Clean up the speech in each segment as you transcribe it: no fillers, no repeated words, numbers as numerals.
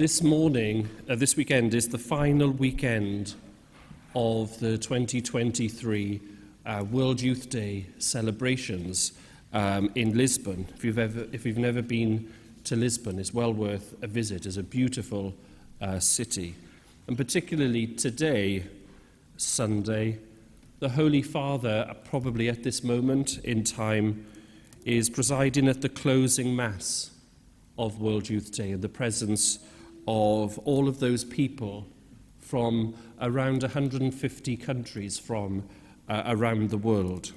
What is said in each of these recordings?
This weekend is the final weekend of the 2023 World Youth Day celebrations in Lisbon. If you've never been to Lisbon, it's well worth a visit. It's a beautiful city. And particularly today, Sunday, the Holy Father, probably at this moment in time, is presiding at the closing Mass of World Youth Day in the presence of all of those people from around 150 countries from around the world.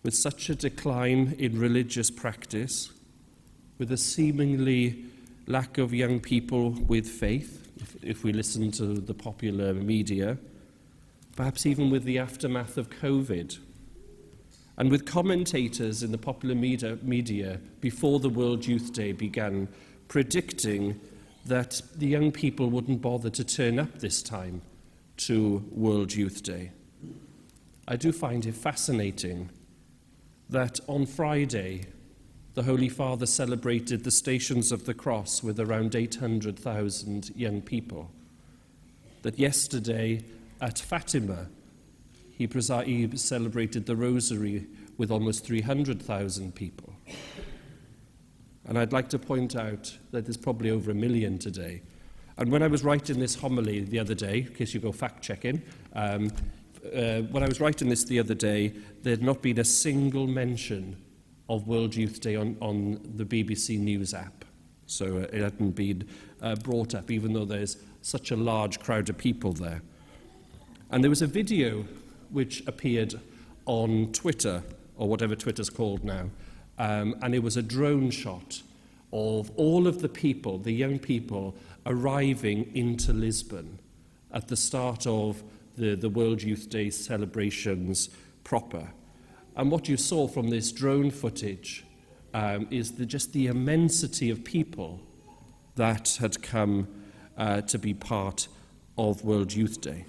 With such a decline in religious practice, with a seemingly lack of young people with faith, if we listen to the popular media, perhaps even with the aftermath of COVID, and with commentators in the popular media before the World Youth Day began predicting that the young people wouldn't bother to turn up this time to World Youth Day. I do find it fascinating that on Friday, the Holy Father celebrated the Stations of the Cross with around 800,000 young people. That yesterday at Fatima, he celebrated the Rosary with almost 300,000 people. And I'd like to point out that there's probably over 1 million today. And when I was writing this homily the other day, in case you go fact-checking, when I was writing this the other day, there had not been a single mention of World Youth Day on the BBC News app. So it hadn't been brought up, even though there's such a large crowd of people there. And there was a video which appeared on Twitter, or whatever Twitter's called now, and it was a drone shot of all of the people, the young people, arriving into Lisbon at the start of the World Youth Day celebrations proper. And what you saw from this drone footage is just the immensity of people that had come to be part of World Youth Day.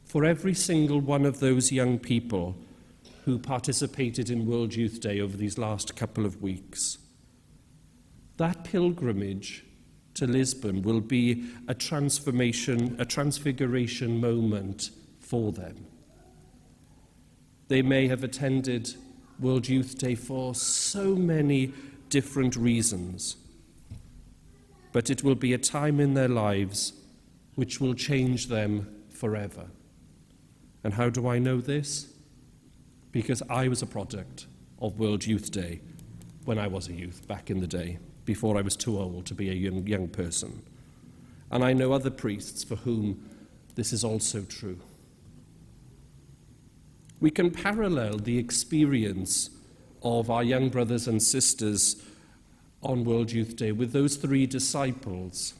For every single one of those young people who participated in World Youth Day over these last couple of weeks, that pilgrimage to Lisbon will be a transfiguration moment for them. They may have attended World Youth Day for so many different reasons, but it will be a time in their lives which will change them forever. And how do I know this? Because I was a product of World Youth Day when I was a youth back in the day, before I was too old to be a young person. And I know other priests for whom this is also true. We can parallel the experience of our young brothers and sisters on World Youth Day with those 3 disciples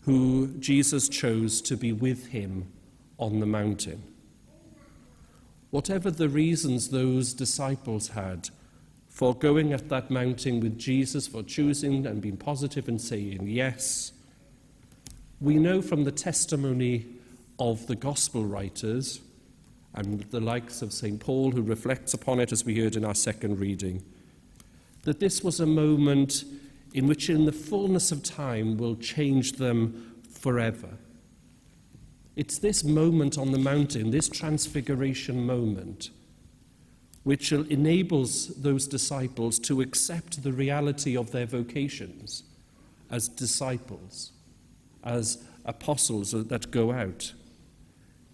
who Jesus chose to be with him on the mountain. Whatever the reasons those disciples had for going at that mountain with Jesus, for choosing and being positive and saying yes, we know from the testimony of the gospel writers and the likes of St. Paul, who reflects upon it as we heard in our second reading, that this was a moment in which in the fullness of time will change them forever. It's this moment on the mountain, this transfiguration moment, which enables those disciples to accept the reality of their vocations as disciples, as apostles that go out,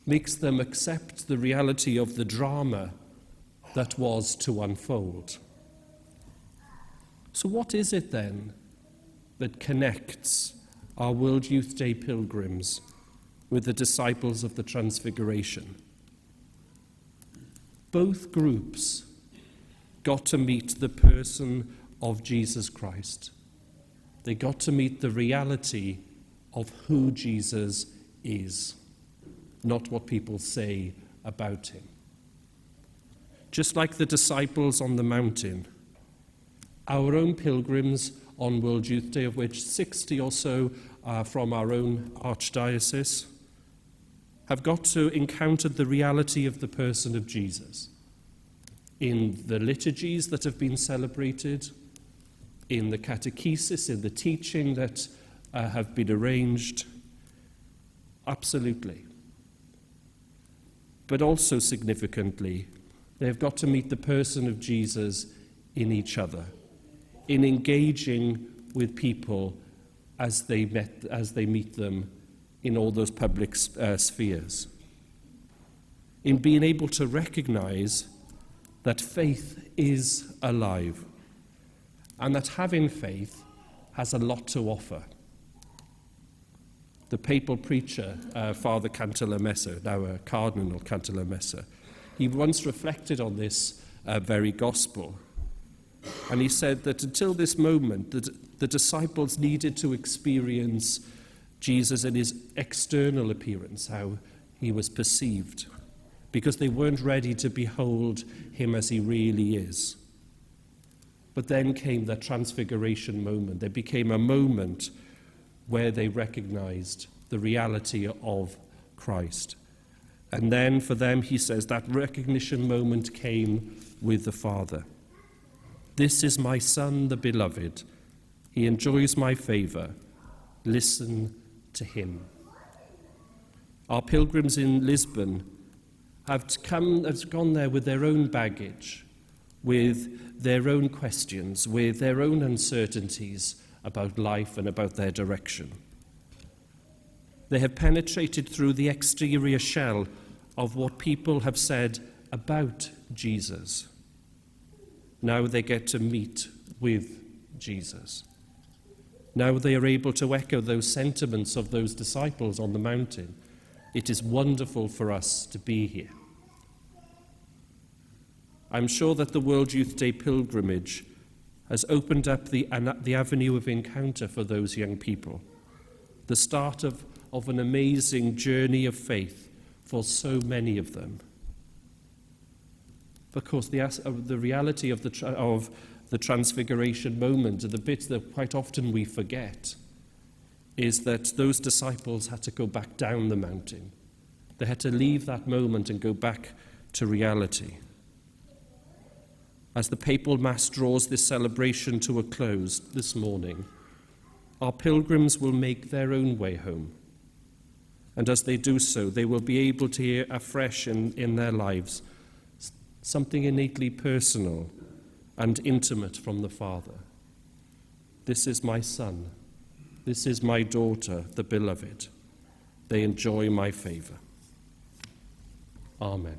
makes them accept the reality of the drama that was to unfold. So what is it then that connects our World Youth Day pilgrims with the disciples of the Transfiguration? Both groups got to meet the person of Jesus Christ. They got to meet the reality of who Jesus is, not what people say about him. Just like the disciples on the mountain, our own pilgrims on World Youth Day, of which 60 or so are from our own archdiocese, have got to encounter the reality of the person of Jesus in the liturgies that have been celebrated, in the catechesis, in the teaching that have been arranged? Absolutely. But also significantly, they've got to meet the person of Jesus in each other, in engaging with people as they meet them in all those public spheres, in being able to recognize that faith is alive and that having faith has a lot to offer. The papal preacher, Father Cantalamessa, now Cardinal Cantalamessa, he once reflected on this very gospel. And he said that until this moment, the disciples needed to experience Jesus in his external appearance, how he was perceived, because they weren't ready to behold him as he really is. But then came the Transfiguration moment. There became a moment where they recognized the reality of Christ. And then for them, he says, that recognition moment came with the Father. This is my Son, the beloved. He enjoys my favor. Listen to him. Our pilgrims in Lisbon have gone there with their own baggage, with their own questions, with their own uncertainties about life and about their direction. They have penetrated through the exterior shell of what people have said about Jesus. Now they get to meet with Jesus. Now they are able to echo those sentiments of those disciples on the mountain. It is wonderful for us to be here. I'm sure that the World Youth Day pilgrimage has opened up the avenue of encounter for those young people, the start of an amazing journey of faith for so many of them. Of course, the reality of the Transfiguration moment, the bit that quite often we forget, is that those disciples had to go back down the mountain. They had to leave that moment and go back to reality. As the papal mass draws this celebration to a close this morning, our pilgrims will make their own way home. And as they do so, they will be able to hear afresh in their lives something innately personal and intimate from the Father. This is my Son. This is my daughter, the beloved. They enjoy my favor. Amen.